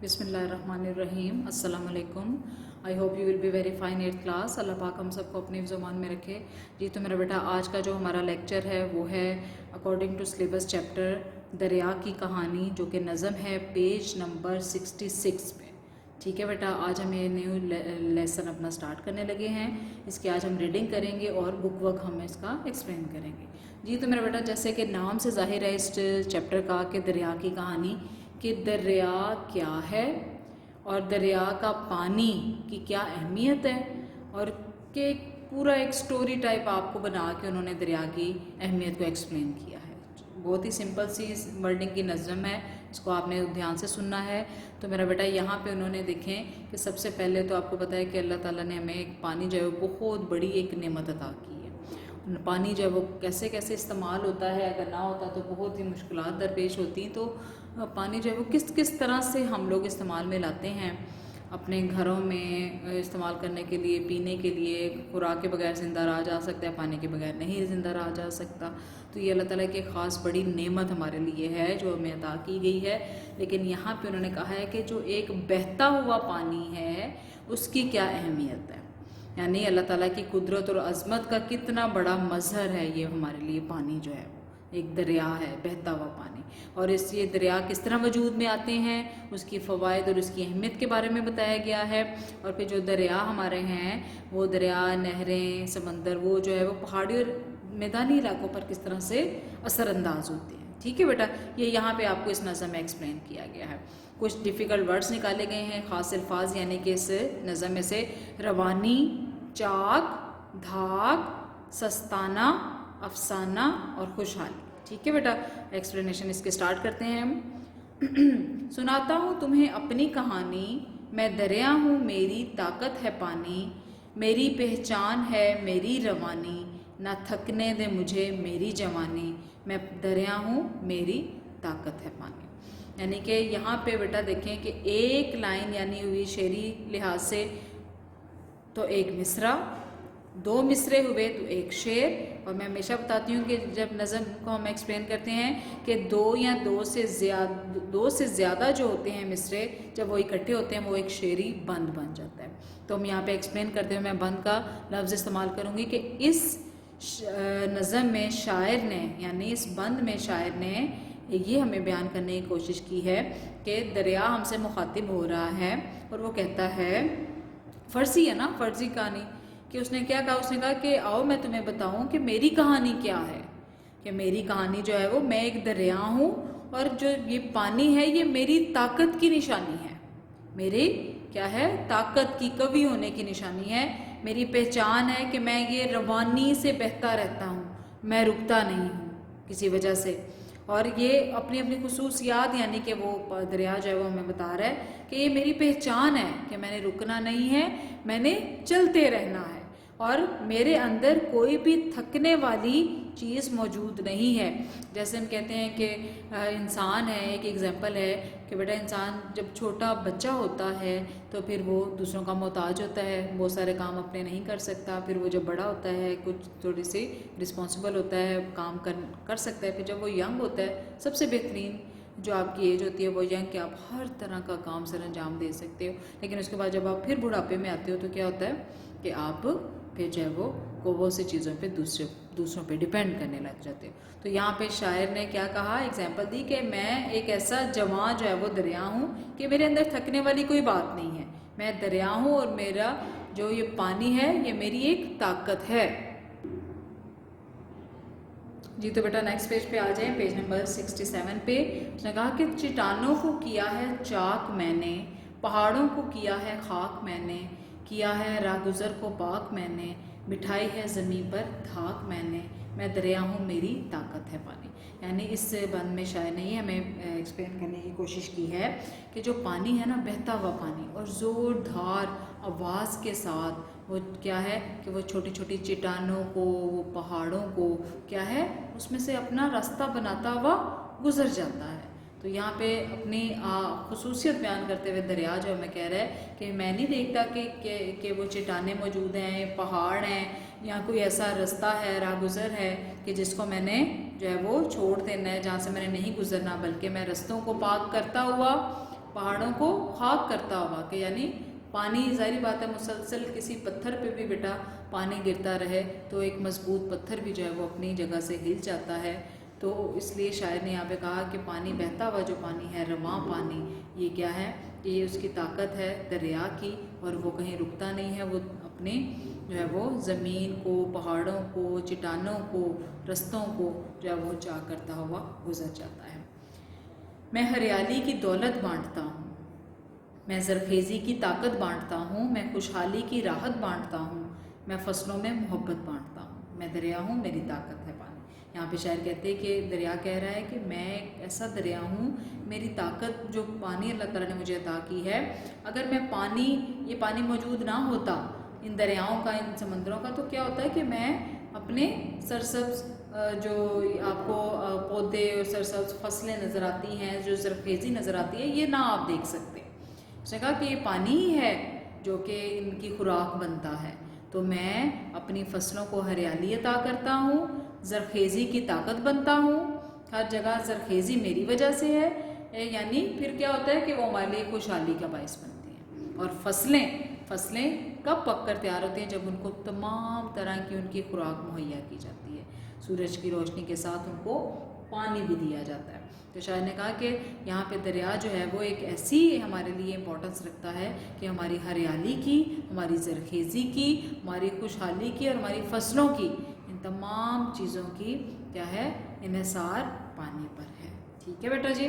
बिस्मिल्लाहिर्रहमानिर्रहीम। अस्सलाम वालेकुम। I hope you will be very fine eighth class. Allah पाक हम सबको अपने ज़ुबान में रखे। जी तो मेरा बेटा आज का जो हमारा लेक्चर है वो है अकॉर्डिंग टू सिलेबस चैप्टर दरिया की कहानी, जो कि नज़म है पेज नंबर 66 पे। ठीक है बेटा, आज हम ये न्यू लेसन अपना स्टार्ट करने लगे हैं। इसकी आज हम रीडिंग करेंगे और बुक वर्क हम इसका एक्सप्लेन करेंगे। जी तो मेरा बेटा, जैसे कि नाम से ज़ाहिर है इस चैप्टर का कि दरिया की कहानी, कि दरिया क्या है और दरिया का पानी की क्या अहमियत है, और कि पूरा एक स्टोरी टाइप आपको बना के उन्होंने दरिया की अहमियत को एक्सप्लेन किया है। बहुत ही सिंपल सी वर्डिंग की नज़म है, इसको आपने ध्यान से सुनना है। तो मेरा बेटा यहाँ पे उन्होंने देखें कि सबसे पहले तो आपको पता है कि अल्लाह ताला ने हमें एक पानी जो है बहुत बड़ी एक नेमत अता की है। पानी जो है वो कैसे कैसे इस्तेमाल होता है, अगर ना होता तो बहुत ही मुश्किलात दरपेश होती। तो पानी जो है वो किस किस तरह से हम लोग इस्तेमाल में लाते हैं अपने घरों में इस्तेमाल करने के लिए, पीने के लिए। खुराक के बगैर ज़िंदा रहा जा सकता है, पानी के बगैर नहीं ज़िंदा रहा जा सकता। तो ये अल्लाह ताला की ख़ास बड़ी नेमत हमारे लिए है जो हमें अता की गई है। लेकिन यहाँ पे उन्होंने कहा है कि जो एक बहता हुआ पानी है उसकी क्या अहमियत है, यानी अल्लाह ताला की कुदरत और अज़मत का कितना बड़ा मज़हर है ये हमारे लिए। पानी जो है एक दरिया है, बहता हुआ पानी, और इस ये दरिया किस तरह वजूद में आते हैं, उसकी फ़वाइद और उसकी अहमियत के बारे में बताया गया है। और फिर जो दरिया हमारे हैं वो दरिया, नहरें, समंदर, वो जो है वो पहाड़ी और मैदानी इलाकों पर किस तरह से असरअंदाज होते हैं। ठीक है बेटा, ये यहाँ पे आपको इस नज़म में एक्सप्लेन किया गया है। कुछ डिफ़िकल्ट वर्ड्स निकाले गए हैं, ख़ास अल्फाज, यानी कि इस नज़म में से रवानी, चाक, धाक, सस्ताना, अफसाना और खुशहाली। ठीक है बेटा, एक्सप्लेनेशन इसके स्टार्ट करते हैं हम। सुनाता हूँ तुम्हें अपनी कहानी, मैं दरिया हूँ मेरी ताकत है पानी, मेरी पहचान है मेरी रवानी, ना थकने दे मुझे मेरी जवानी, मैं दरिया हूँ मेरी ताकत है पानी। यानी कि यहाँ पे बेटा देखें कि एक लाइन यानी हुई शेरी लिहाज से तो एक मिसरा, दो मिसरे हुए तो एक शेर। और मैं हमेशा बताती हूँ कि जब नज़म को हम एक्सप्लेन करते हैं कि दो या दो से ज़्यादा जो होते हैं मिसरे, जब वो इकट्ठे होते हैं वो एक शेरी बंद बन जाता है। तो हम यहाँ पे एक्सप्लेन करते हुए मैं बंद का लफ्ज़ इस्तेमाल करूँगी कि इस नज़म में शायर ने, यानी इस बंद में शायर ने ये हमें बयान करने की कोशिश की है कि दरिया हमसे मुखातिब हो रहा है और वो कहता है, फ़र्ज़ी है ना, फ़र्ज़ी कहानी, कि उसने क्या कहा, उसने कहा कि आओ मैं तुम्हें बताऊं कि मेरी कहानी क्या है। कि मेरी कहानी जो है वो, मैं एक दरिया हूँ और जो ये पानी है ये मेरी ताकत की निशानी है, मेरी क्या है, ताकत की, कवि होने की निशानी है। मेरी पहचान है कि मैं ये रवानी से बहता रहता हूँ, मैं रुकता नहीं हूँ किसी वजह से। और ये अपनी अपनी खुसूसियात, यानी कि वो दरिया जो है वो हमें बता रहा है कि ये मेरी पहचान है कि मैंने रुकना नहीं है, मैंने चलते रहना है, और मेरे अंदर कोई भी थकने वाली चीज़ मौजूद नहीं है। जैसे हम कहते हैं कि इंसान है, एक एग्जांपल है कि बेटा इंसान जब छोटा बच्चा होता है तो फिर वो दूसरों का मोहताज होता है, बहुत सारे काम अपने नहीं कर सकता। फिर वो जब बड़ा होता है कुछ थोड़ी सी रिस्पॉन्सिबल होता है, काम कर सकता है। फिर जब वो यंग होता है, सबसे बेहतरीन जो आपकी एज होती है वो यंग, कि आप हर तरह का काम सर अंजाम दे सकते हो। लेकिन उसके बाद जब आप फिर बुढ़ापे में आते हो तो क्या होता है कि आप फिर जो है वो बहुत सी चीज़ों पे दूसरों पे डिपेंड करने लग जाते हो। तो यहाँ पे शायर ने क्या कहा, एग्जाम्पल दी कि मैं एक ऐसा जवान जो है वो दरिया हूँ कि मेरे अंदर थकने वाली कोई बात नहीं है, मैं दरिया हूँ और मेरा जो ये पानी है ये मेरी एक ताकत है। जी तो बेटा नेक्स्ट पेज पे आ जाए, पेज नंबर 67 पे। उसने कहा कि चट्टानों को किया है चाक मैंने, पहाड़ों को किया है खाक मैंने, किया है राहगुज़र को पाक मैंने, बिठाई है ज़मीन पर धाक मैंने, मैं दरिया हूँ मेरी ताकत है पानी। यानी इस बंद में शायर ने ये हमें एक्सप्लेन करने की कोशिश की है कि जो पानी है ना, बहता हुआ पानी, और ज़ोरदार आवाज़ के साथ वो क्या है कि वो छोटी छोटी चट्टानों को, वो पहाड़ों को क्या है, उसमें से अपना रास्ता बनाता हुआ गुजर जाता है। तो यहाँ पे अपनी खुसूसियत बयान करते हुए दरिया जो हमें कह रहा है कि मैं नहीं देखता कि वो चट्टानें मौजूद हैं, पहाड़ हैं, या कोई ऐसा रास्ता है, राहगुज़र है कि जिसको मैंने जो है वो छोड़ देना है, जहाँ से मैंने नहीं गुजरना, बल्कि मैं रास्तों को पाक करता हुआ پہاڑوں کو خاک کرتا ہوا، کہ یعنی پانی ظاہری بات ہے مسلسل کسی پتھر پہ بھی بیٹا پانی گرتا رہے تو ایک مضبوط پتھر بھی جو ہے وہ اپنی جگہ سے ہل جاتا ہے. تو اس لیے شاعر نے یہاں پہ کہا کہ پانی بہتا ہوا جو پانی ہے، رواں پانی، یہ کیا ہے، یہ اس کی طاقت ہے دریا کی، اور وہ کہیں رکتا نہیں ہے، وہ اپنے جو ہے وہ زمین کو، پہاڑوں کو، چٹانوں کو، رستوں کو جو ہے وہ چاک کرتا ہوا گزر جاتا ہے. میں ہریالی کی دولت بانٹتا ہوں، میں زرخیزی کی طاقت بانٹتا ہوں، میں خوشحالی کی راحت بانٹتا ہوں، میں فصلوں میں محبت بانٹتا ہوں. میں دریا ہوں، میری طاقت ہے پانی. یہاں پہ شاعر کہتے ہیں کہ دریا کہہ رہا ہے کہ میں ایک ایسا دریا ہوں، میری طاقت جو پانی اللہ تعالیٰ نے مجھے عطا کی ہے، اگر میں یہ پانی موجود نہ ہوتا ان دریاؤں کا، ان سمندروں کا، تو کیا ہوتا ہے کہ میں اپنے سرسبز جو آپ کو پودے اور سرسبز فصلیں نظر آتی ہیں، جو زرخیزی نظر آتی ہے، یہ نہ آپ دیکھ سکتے. اس نے کہا کہ یہ پانی ہی ہے جو کہ ان کی خوراک بنتا ہے، تو میں اپنی فصلوں کو ہریالی عطا کرتا ہوں، زرخیزی کی طاقت بنتا ہوں، ہر جگہ زرخیزی میری وجہ سے ہے. یعنی پھر کیا ہوتا ہے کہ وہ ہمارے لیے خوشحالی کا باعث بنتی ہیں. اور فصلیں کب پک کر تیار ہوتی ہیں؟ جب ان کو تمام طرح کی ان کی خوراک مہیا کی جاتی ہے، سورج کی روشنی کے ساتھ ان کو پانی بھی دیا جاتا ہے. تو شاعر نے کہا کہ یہاں پہ دریا جو ہے وہ ایک ایسی ہمارے لیے امپورٹنس رکھتا ہے کہ ہماری ہریالی کی، ہماری زرخیزی کی، ہماری خوشحالی کی اور ہماری فصلوں کی، ان تمام چیزوں کی کیا ہے، انحصار پانی پر ہے. ٹھیک ہے بیٹا جی.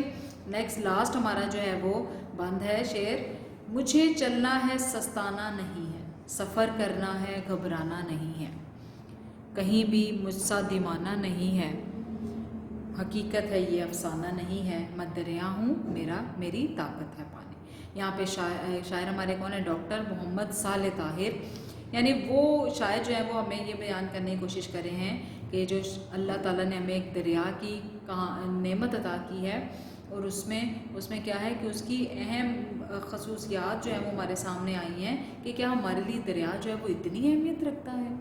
نیکسٹ لاسٹ ہمارا جو ہے وہ بند ہے شعر. مجھے چلنا ہے سستانا نہیں ہے، سفر کرنا ہے گھبرانا نہیں ہے، کہیں بھی مجھ سا دیوانہ نہیں ہے، حقیقت ہے یہ افسانہ نہیں ہے، میں دریا ہوں، میری طاقت ہے پانی. یہاں پہ شاعر ہمارے کون ہے؟ ڈاکٹر محمد صالح طاہر. یعنی وہ شاعر جو ہے وہ ہمیں یہ بیان کرنے کی کوشش کر رہے ہیں کہ جو اللہ تعالیٰ نے ہمیں ایک دریا کی نعمت عطا کی ہے، اور اس میں کیا ہے کہ اس کی اہم خصوصیات جو ہیں وہ ہمارے سامنے آئی ہیں کہ کیا ہمارے لیے دریا جو ہے وہ اتنی اہمیت رکھتا ہے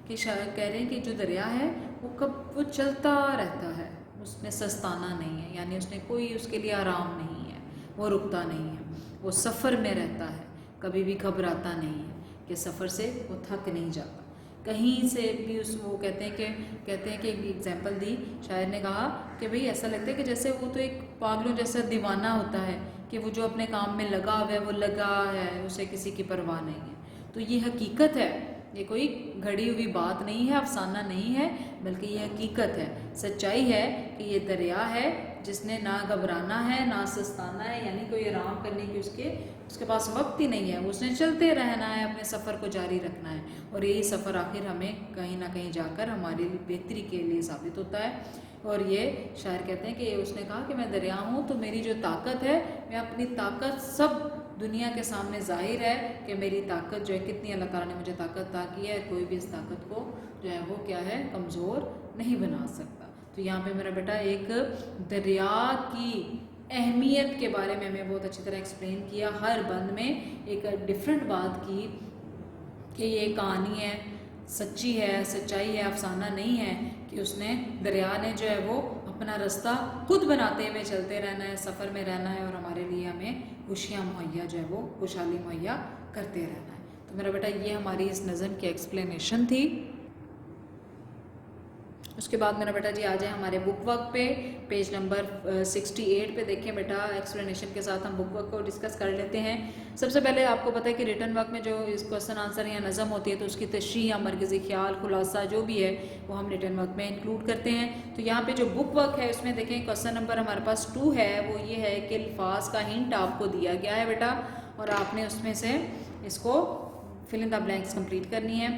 کہ شاید کہہ رہے ہیں کہ جو دریا ہے وہ چلتا رہتا ہے، اس میں سستانا نہیں ہے، یعنی اس نے کوئی اس کے لیے آرام نہیں ہے، وہ رکتا نہیں ہے، وہ سفر میں رہتا ہے، کبھی بھی گھبراتا نہیں ہے کہ سفر سے وہ تھک نہیں جاتا کہیں سے بھی. وہ کہتے ہیں کہ ایک ایگزامپل دی شاعر نے، کہا کہ بھئی ایسا لگتا ہے کہ جیسے وہ تو ایک پاگلوں جیسا دیوانہ ہوتا ہے کہ وہ جو اپنے کام میں لگا ہوا ہے وہ لگا ہے، اسے کسی کی پرواہ نہیں ہے. تو یہ حقیقت ہے، یہ کوئی گھڑی ہوئی بات نہیں ہے، افسانہ نہیں ہے، بلکہ یہ حقیقت ہے، سچائی ہے کہ یہ دریا ہے جس نے نہ گھبرانا ہے نہ سستانا ہے، یعنی کوئی آرام کرنے کی اس کے پاس وقت ہی نہیں ہے، اس نے چلتے رہنا ہے، اپنے سفر کو جاری رکھنا ہے، اور یہی سفر آخر ہمیں کہیں نہ کہیں جا کر ہماری بہتری کے لیے ثابت ہوتا ہے. اور یہ شاعر کہتے ہیں کہ اس نے کہا کہ میں دریا ہوں تو میری جو طاقت ہے، میں اپنی طاقت سب دنیا کے سامنے ظاہر ہے کہ میری طاقت جو ہے کتنی اللہ تعالیٰ نے مجھے طاقت عطا کی ہے، کوئی بھی اس طاقت کو جو ہے وہ کیا ہے کمزور نہیں بنا سکتا. تو یہاں پہ میرا بیٹا ایک دریا کی اہمیت کے بارے میں ہمیں بہت اچھی طرح ایکسپلین کیا، ہر بند میں ایک ڈیفرنٹ بات کی کہ یہ کہانی ہے، سچی ہے، سچائی ہے، افسانہ نہیں ہے، کہ اس نے دریا نے جو ہے وہ اپنا رستہ خود بناتے ہوئے چلتے رہنا ہے، سفر میں رہنا ہے، اور ہمارے لیے ہمیں خوشیاں مہیا جو ہے وہ خوشحالی مہیا کرتے رہنا ہے. تو میرا بیٹا یہ ہماری اس نظم کی ایکسپلینیشن تھی. اس کے بعد میرا بیٹا جی آ جائیں ہمارے بک ورک پہ، پیج نمبر 68 پہ دیکھیں بیٹا. ایکسپلینیشن کے ساتھ ہم بک ورک کو ڈسکس کر لیتے ہیں. سب سے پہلے آپ کو پتہ ہے کہ ریٹن ورک میں جو اس کوسچن آنسر یا نظم ہوتی ہے تو اس کی تشریح یا مرکزی خیال، خلاصہ جو بھی ہے وہ ہم ریٹن ورک میں انکلوڈ کرتے ہیں. تو یہاں پہ جو بک ورک ہے اس میں دیکھیں کوسچن نمبر ہمارے پاس 2 ہے، وہ یہ ہے کہ الفاظ کا ہنٹ آپ کو دیا گیا ہے بیٹا، اور آپ نے اس میں سے اس کو فل ان دا بلینکس کمپلیٹ کرنی ہے.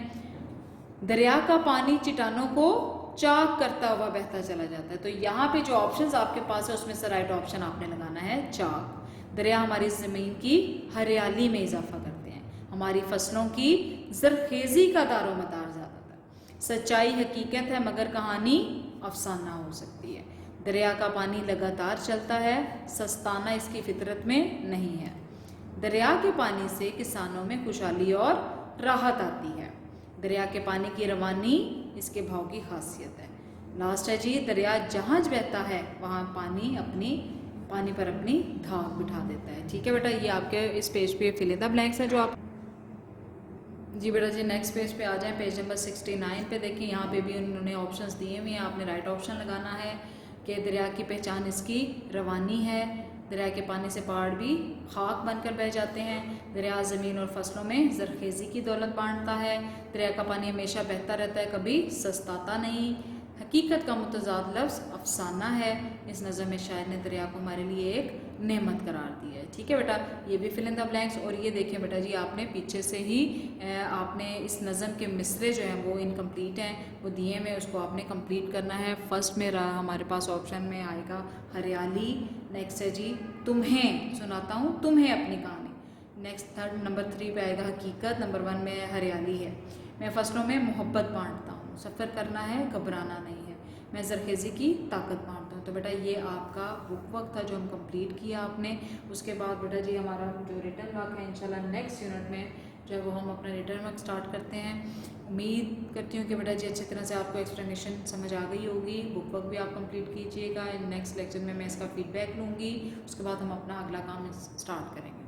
دریا کا پانی چٹانوں کو چاک کرتا ہوا بہتا چلا جاتا ہے. تو یہاں پہ جو آپشنز آپ کے پاس ہے اس میں سے رائٹ آپشن آپ نے لگانا ہے چاک. دریا ہماری زمین کی ہریالی میں اضافہ کرتے ہیں، ہماری فصلوں کی زرخیزی کا دار و مدار زیادہ تر. سچائی حقیقت ہے مگر کہانی افسانہ ہو سکتی ہے. دریا کا پانی لگاتار چلتا ہے، سستانا اس کی فطرت میں نہیں ہے. دریا کے پانی سے کسانوں میں خوشحالی اور راحت آتی ہے. دریا کے پانی کی روانی اس کے بہاؤ کی خاصیت ہے. لاسٹ ہے جی، دریا جہاں بہتا ہے وہاں پانی اپنی पानी पर अपनी धाक बिठा देता है। ठीक है बेटा, ये आपके इस पेज पे फिल इन द ब्लैंक्स है जो आप जी बेटा जी नेक्स्ट पेज पे आ जाएं, पेज नंबर 69 पे देखिए, यहाँ पे भी उन्होंने ऑप्शंस दिए हुए हैं, आपने राइट ऑप्शन लगाना है कि दरिया की पहचान इसकी रवानी है, दरिया के पानी से पहाड़ भी खाक बनकर बह जाते हैं, दरिया ज़मीन और फसलों में ज़रखेज़ी की दौलत बांटता है, दरिया का पानी हमेशा बहता रहता है, कभी सस्ताता नहीं, हकीकत का मुतज़ाद लफ्ज़ अफसाना है, इस नज़म में शायर ने दरिया को हमारे लिए एक नेमत करार दी है। ठीक है बेटा, ये भी फिल इन द ब्लैंक्स। और ये देखिए बेटा जी, आपने पीछे से ही आपने इस नज़म के मिसरे जो हैं वो इनकम्प्लीट हैं, वो दिए में उसको आपने कंप्लीट करना है। फर्स्ट में हमारे पास ऑप्शन में आएगा हरियाली, नेक्स्ट है जी तुम्हें सुनाता हूँ तुम्हें अपनी कहानी, नेक्स्ट थर्ड नंबर 3 पे आएगा हकीकत, नंबर 1 में हरियाली है, मैं फसलों में मोहब्बत बांटता हूँ, सफ़र करना है घबराना नहीं है, मैं ज़रखेज़ी की ताकत बांटता हूँ। तो बेटा ये आपका बुक वर्क था जो हम कंप्लीट किया आपने। उसके बाद बेटा जी हमारा जो रिटर्न वर्क है इंशाल्लाह नेक्स्ट यूनिट में जो है वो हम अपना रिटर्न वर्क स्टार्ट करते हैं। उम्मीद करती हूँ कि बेटा जी अच्छी तरह से आपको एक्सप्लेनेशन समझ आ गई होगी। बुक वर्क भी आप कंप्लीट कीजिएगा, नेक्स्ट लेक्चर में मैं इसका फीडबैक लूँगी, उसके बाद हम अपना अगला काम स्टार्ट करेंगे।